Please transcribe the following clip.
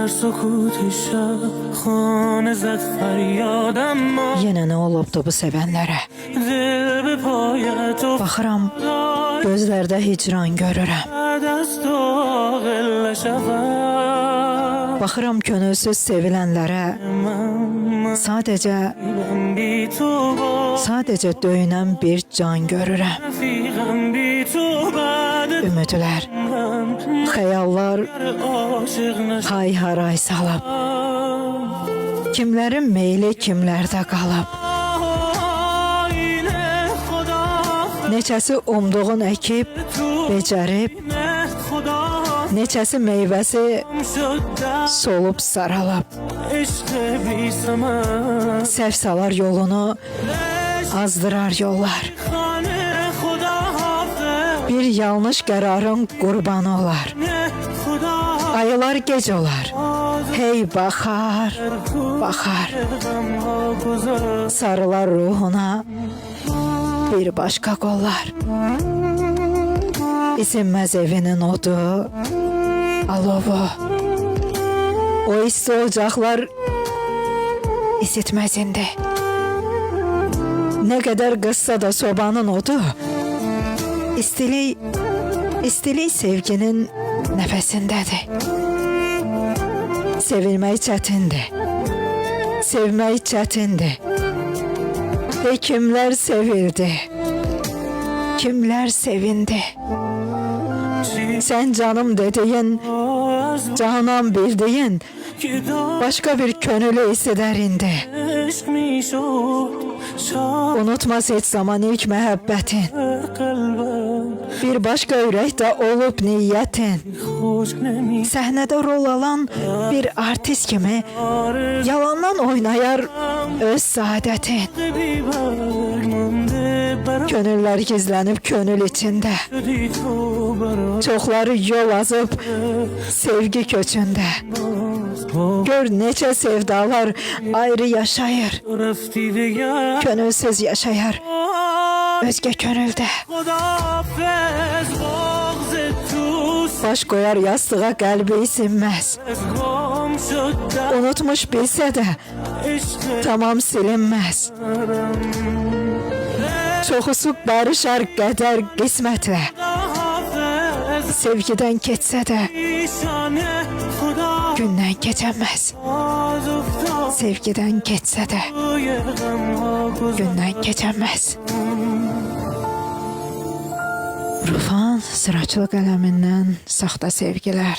در سکوت شب خانه زد فریادم Yenə nə olubdu bu sevənlərə? دل به پایت Baxıram, gözlərdə hicran görürəm. دست قل شود Baxıram könülsüz sevilənlərə, sadəcə döyünən bir can görürəm. رفیقم بی تو بعد Ümidlər, xəyallar عاشق نشد hay-haray salıb. Kimlərin meyli kimlərdə qalıb. آینه خدا Neçəsi umduğun əkib, becərib, خدا neçəsi meyvəsi شد در solub saralıb. عشق بی ثمر Səhv salar yolunu, azdırar yollar. خانه خدا حافظ Bir yanlış qərarın qurbanı olar. خدا Ayılar gec olar. Hey baxar, baxar. غمها گذار Sarılar ruhuna bir başqa qollar. İsinməz evinin odu, alovu. O isti ocaqlar isitməz indi. Nə qədər qızsa da sobanın odu, istilik sevginin nəfəsindədir. Sevilmək çətindir, sevmək çətindir. Və kimlər sevildi, kimlər sevindi. Sən canım dediyin, canan bildiyin, که داشت başqa bir könülü hissədər indi. عشق می شد شاد Unutmaz heç zaman ilk məhəbbətin, قلبم bir başqa ürəkdə olub niyyətin. خشک نمی Səhnədə rol alan bir artist kimi yalandan oynayar öz saadətin. بی برگ مانده برام Könüllər gizlənib könül içində, شدی تو برام çoxları yol azıb sevgi köçündə. Gör neçə sevdalar ayrı yaşayır, رفتی دیگر könülsüz yaşayar özgə könüldə. خداحافظ بغض توست Baş qoyar yastığa qəlbi isinməz. از گم شد در Unutmuş bilsə də عشق tamam silinməz. Çoxusu barışar qədər qismətlə, خداحافظ sevgidən keçsə də ایشانه خدا gündən keçəməz. باز افتاد Sevgidən keçsə də توی غمها گذار gündən keçəməz. Rufan Sıraçlı qələmindən Saxta sevgilər.